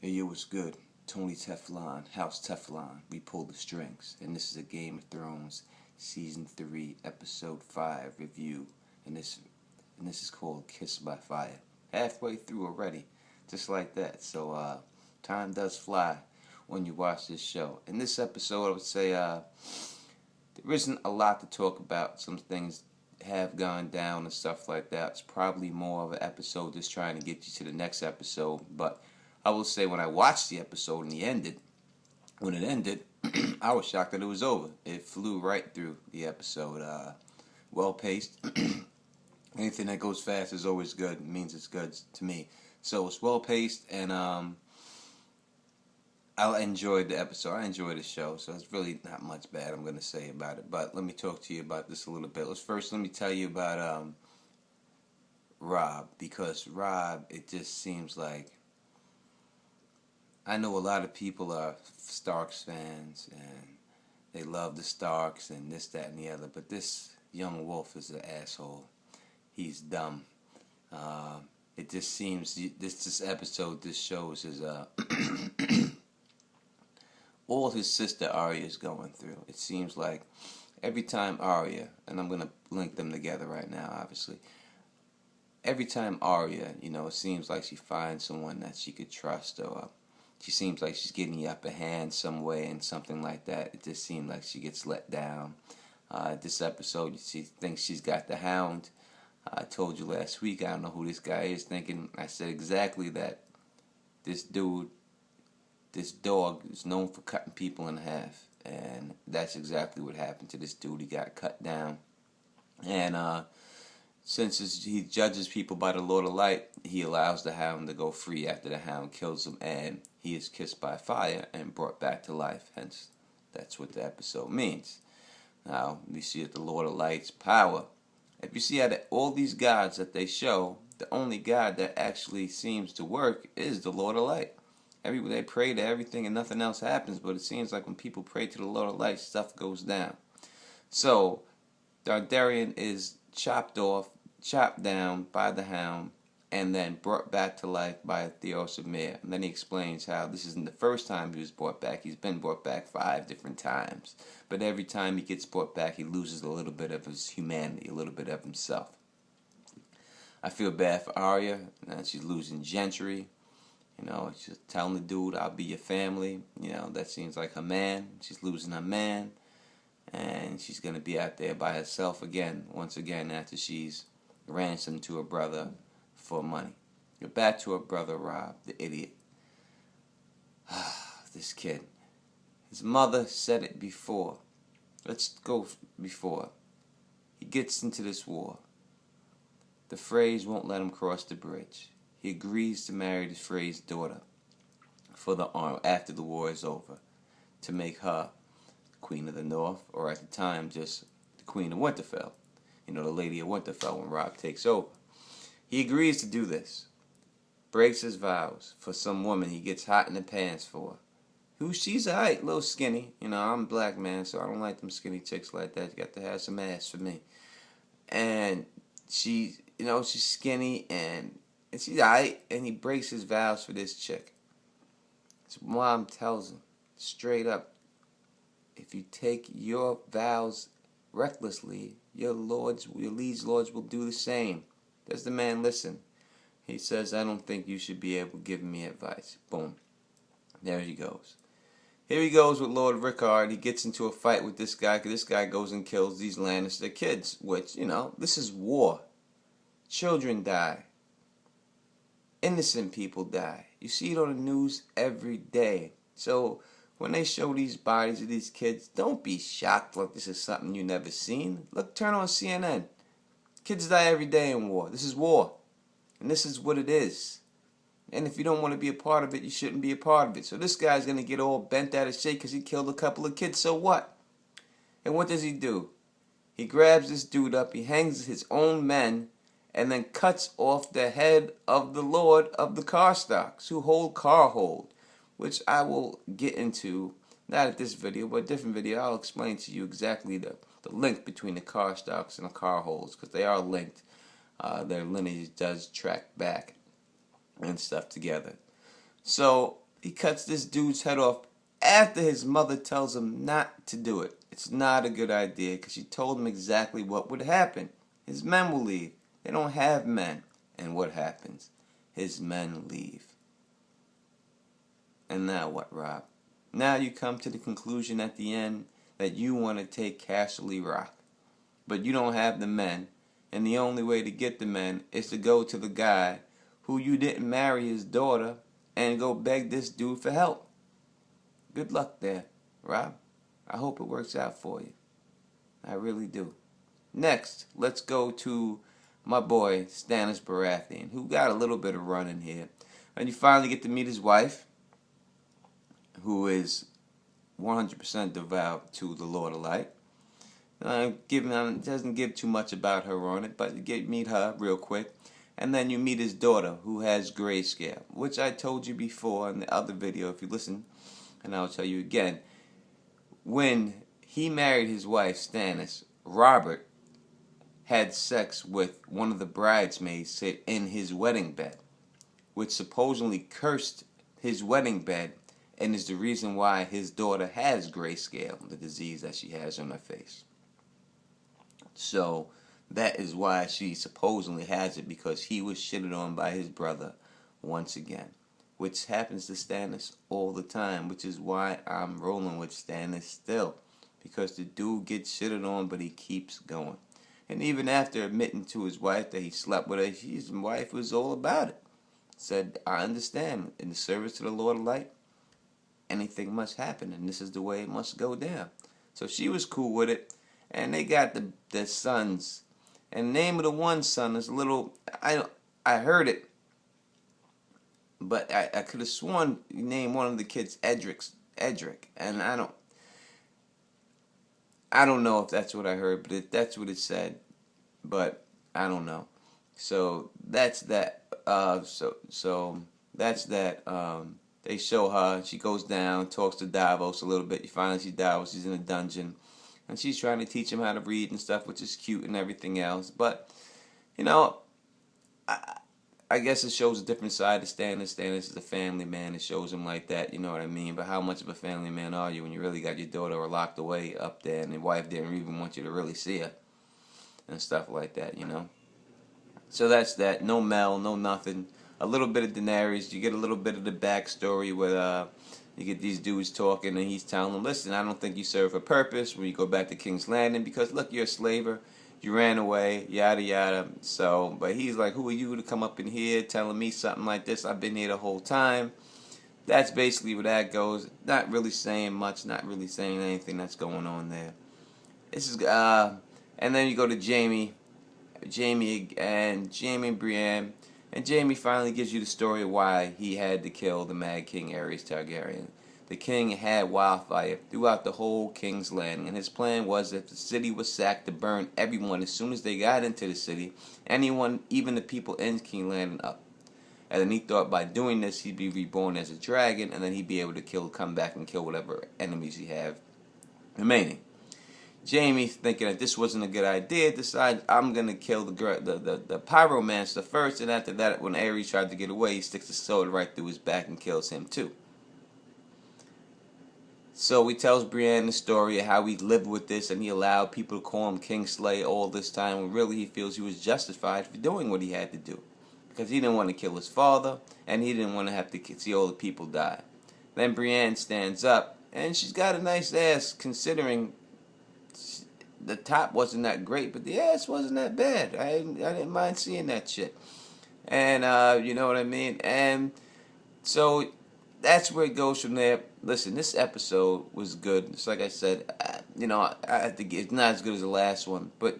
Hey, yo, what's good? Tony Teflon, House Teflon, we pull the strings. And this is a Game of Thrones Season 3, Episode 5 review. And this is called Kiss by Fire. Halfway through already, just like that. So, time does fly when you watch this show. In this episode, I would say there isn't a lot to talk about. Some things have gone down and stuff like that. It's probably more of an episode just trying to get you to the next episode. But I will say when I watched the episode and when it ended, I was shocked that it was over. It flew right through the episode. Well paced. Anything that goes fast is always good. It means it's good to me. So it's well paced, and I enjoyed the episode. I enjoyed the show, so it's really not much bad I'm going to say about it. But let me talk to you about this a little bit. Let me tell you about Robb, because Robb, it just seems like, I know a lot of people are Starks fans, and they love the Starks and this, that, and the other, but this young wolf is an asshole. He's dumb. It just seems, this episode, this shows his, all his sister Arya is going through. It seems like every time Arya, and I'm going to link them together right now, obviously. Every time Arya, it seems like she finds someone that she could trust, or she seems like she's getting the upper hand some way and something like that. It just seems like she gets let down. This episode, she thinks she's got the Hound. I told you last week, I don't know who this guy is, I said exactly that. This dog is known for cutting people in half. And that's exactly what happened to this dude. He got cut down. And since he judges people by the Lord of Light, he allows the Hound to go free after the Hound kills him, and he is kissed by fire and brought back to life. Hence, that's what the episode means. Now, we see that the Lord of Light's power. If you see how all these gods that they show, the only God that actually seems to work is the Lord of Light. They pray to everything and nothing else happens, but it seems like when people pray to the Lord of Light, stuff goes down. So, Dondarrion is chopped down by the Hound, and then brought back to life by Theos of Myr. And then he explains how this isn't the first time he was brought back. He's been brought back 5 different times. But every time he gets brought back, he loses a little bit of his humanity, a little bit of himself. I feel bad for Arya. She's losing Gentry. She's telling the dude, I'll be your family. That seems like her man. She's losing her man. And she's going to be out there by herself once again, after she's ransomed to her brother for money. You're back to her brother, Robb, the idiot. This kid. His mother said it before. Let's go before. He gets into this war. The Freys won't let him cross the bridge. He agrees to marry the Frey's daughter for the arm after the war is over, to make her Queen of the North, or at the time just the Queen of Winterfell. The Lady of Winterfell when Robb takes over. He agrees to do this. Breaks his vows for some woman he gets hot in the pants for. She's alright, a little skinny. I'm a black man, so I don't like them skinny chicks like that. You got to have some ass for me. And she's skinny and she's alright, and he breaks his vows for this chick. His mom tells him straight up, if you take your vows recklessly, your liege lords will do the same. Does the man listen? He says, I don't think you should be able to give me advice. Boom. There he goes. Here he goes with Lord Rickard. He gets into a fight with this guy, because this guy goes and kills these Lannister kids, which, this is war. Children die. Innocent people die. You see it on the news every day. So when they show these bodies of these kids, don't be shocked like this is something you never seen. Look, turn on CNN. Kids die every day in war. This is war. And this is what it is. And if you don't want to be a part of it, you shouldn't be a part of it. So this guy's going to get all bent out of shape because he killed a couple of kids. So what? And what does he do? He grabs this dude up, he hangs his own men, and then cuts off the head of the Lord of the Carstocks, who hold Carhold, which I will get into, not at this video, but a different video. I'll explain to you exactly the link between the Carstocks and the Carholds, because they are linked. Their lineage does track back and stuff together. So He cuts this dude's head off after his mother tells him not to do it. It's not a good idea because she told him exactly what would happen. His men will leave. They don't have men. And what happens? His men leave. And now what, Rob? Now you come to the conclusion at the end that you want to take Castle Rock. But you don't have the men. And the only way to get the men is to go to the guy who you didn't marry his daughter and go beg this dude for help. Good luck there, Rob. I hope it works out for you. I really do. Next, let's go to my boy, Stannis Baratheon, who got a little bit of run in here. And you finally get to meet his wife, who is 100% devout to the Lord of Light. Doesn't give too much about her on it, but you meet her real quick. And then you meet his daughter, who has grayscale, which I told you before in the other video, if you listen, and I'll tell you again. When he married his wife, Stannis, Robert had sex with one of the bridesmaids sit in his wedding bed, which supposedly cursed his wedding bed and is the reason why his daughter has grayscale, the disease that she has on her face. So that is why she supposedly has it, because he was shitted on by his brother once again, which happens to Stannis all the time, which is why I'm rolling with Stannis still, because the dude gets shitted on, but he keeps going. And even after admitting to his wife that he slept with her, his wife was all about it. Said, I understand, in the service to the Lord of Light, anything must happen, and this is the way it must go down. So she was cool with it, and they got the sons. And the name of the one son is a little, I heard it, but I could have sworn you named one of the kids Edric, and I don't know if that's what I heard, but that's what it said, but I don't know. So that's that. So that's that. They show her. She goes down, talks to Davos a little bit. You find out she's Davos. She's in a dungeon, and she's trying to teach him how to read and stuff, which is cute and everything else. But you know, I guess it shows a different side of Stannis. Stannis is a family man. It shows him like that, you know what I mean? But how much of a family man are you when you really got your daughter locked away up there and your wife didn't even want you to really see her and stuff like that, you know? So that's that. No Mel, no nothing. A little bit of Daenerys. You get a little bit of the backstory where you get these dudes talking and he's telling them, listen, I don't think you serve a purpose when you go back to King's Landing because, look, you're a slaver. You ran away, yada, yada. So, but he's like, who are you to come up in here telling me something like this? I've been here the whole time. That's basically where that goes. Not really saying much, not really saying anything that's going on there. This is, and then you go to Jamie and Brienne. And Jamie finally gives you the story of why he had to kill the Mad King Aerys Targaryen. The king had wildfire throughout the whole King's Landing, and his plan was if the city was sacked to burn everyone as soon as they got into the city, anyone, even the people in King's Landing, up. And then he thought by doing this he'd be reborn as a dragon, and then he'd be able to come back and kill whatever enemies he have remaining. Jamie, thinking that this wasn't a good idea, decides I'm gonna kill the pyromancer first, and after that, when Aerys tried to get away, he sticks the sword right through his back and kills him too. So he tells Brienne the story of how he lived with this and he allowed people to call him Kingslayer all this time when really he feels he was justified for doing what he had to do. Because he didn't want to kill his father and he didn't want to have to see all the people die. Then Brienne stands up and she's got a nice ass considering the top wasn't that great, but the ass wasn't that bad. I didn't mind seeing that shit. And you know what I mean? And so that's where it goes from there. Listen, this episode was good. It's like I said, you know, it's not as good as the last one, but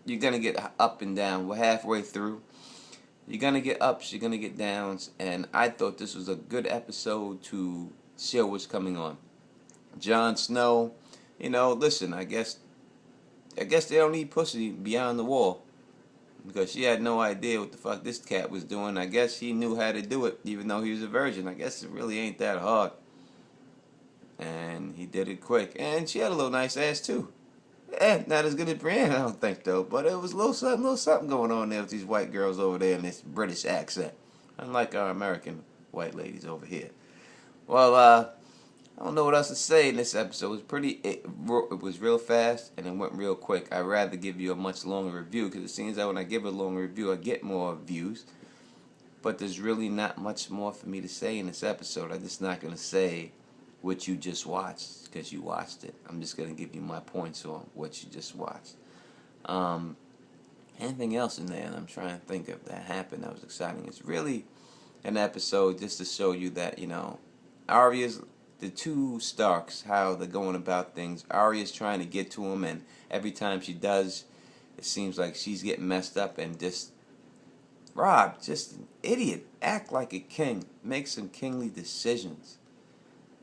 you're going to get up and down. We're halfway through. You're going to get ups, you're going to get downs, and I thought this was a good episode to show what's coming on. Jon Snow, you know, listen, I guess they don't need pussy beyond the wall. Because she had no idea what the fuck this cat was doing. I guess he knew how to do it, even though he was a virgin. I guess it really ain't that hard. And he did it quick. And she had a little nice ass, too. Not as good as Brienne, I don't think, though. But it was a little something going on there with these white girls over there in this British accent. Unlike our American white ladies over here. Well, I don't know what else to say in this episode. It was it was real fast and it went real quick. I'd rather give you a much longer review because it seems that when I give a longer review, I get more views. But there's really not much more for me to say in this episode. I'm just not going to say what you just watched because you watched it. I'm just going to give you my points on what you just watched. Anything else in there? And I'm trying to think of that happened that was exciting. It's really an episode just to show you that, Arya's, the two Starks, how they're going about things. Arya's trying to get to him, and every time she does, it seems like she's getting messed up, and just Rob, just an idiot, act like a king, make some kingly decisions.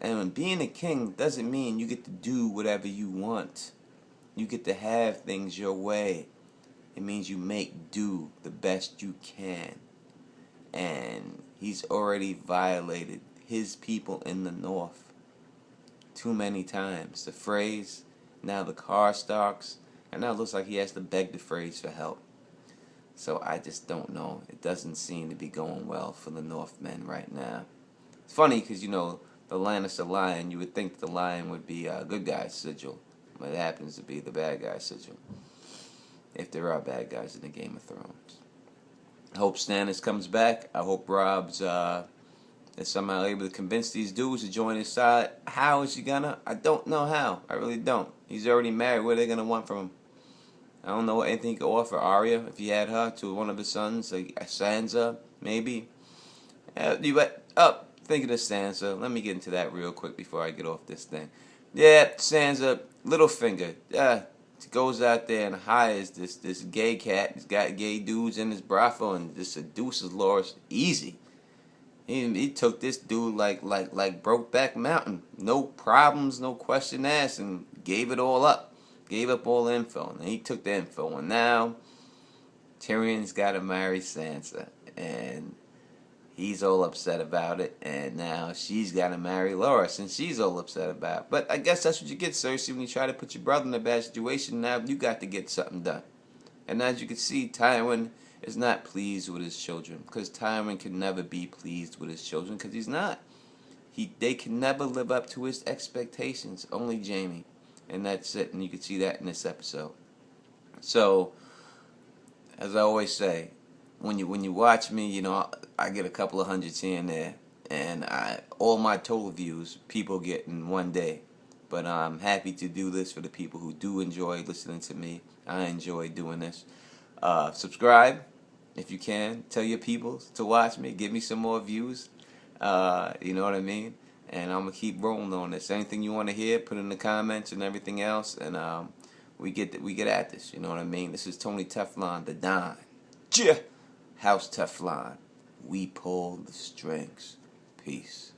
And when being a king doesn't mean you get to do whatever you want. You get to have things your way. It means you make do the best you can. And he's already violated his people in the north too many times. The phrase, now the Karstarks, and now it looks like he has to beg the phrase for help. So I just don't know. It doesn't seem to be going well for the Northmen right now. It's funny because, the Lannister lion, you would think the lion would be a good guy's sigil. But it happens to be the bad guy's sigil. If there are bad guys in the Game of Thrones. I hope Stannis comes back. I hope Rob's is somehow able to convince these dudes to join his side. How is he gonna? I don't know how. I really don't. He's already married. What are they gonna want from him? I don't know anything he could offer Arya if he had her to one of his sons, like Sansa, maybe. Thinking of Sansa. Let me get into that real quick before I get off this thing. Yeah, Sansa, Littlefinger. Goes out there and hires this gay cat. He's got gay dudes in his brothel and just seduces Loras easy. He took this dude like Brokeback Mountain. No problems, no question asked, and gave it all up. Gave up all the info. And he took the info. And now Tyrion's got to marry Sansa. And he's all upset about it. And now she's got to marry Loras. And she's all upset about it. But I guess that's what you get, Cersei, when you try to put your brother in a bad situation. Now you got to get something done. And as you can see, Tywin is not pleased with his children. Because Tywin can never be pleased with his children. Because he's not. They can never live up to his expectations. Only Jaime. And that's it. And you can see that in this episode. So, as I always say, when you watch me, I get a couple of hundreds here and there. And all my total views people get in one day. But I'm happy to do this for the people who do enjoy listening to me. I enjoy doing this. Subscribe if you can. Tell your people to watch me. Give me some more views. You know what I mean? And I'm going to keep rolling on this. Anything you want to hear, put in the comments and everything else. And we get at this. You know what I mean? This is Tony Teflon, the Don. House Teflon. We pull the strings. Peace.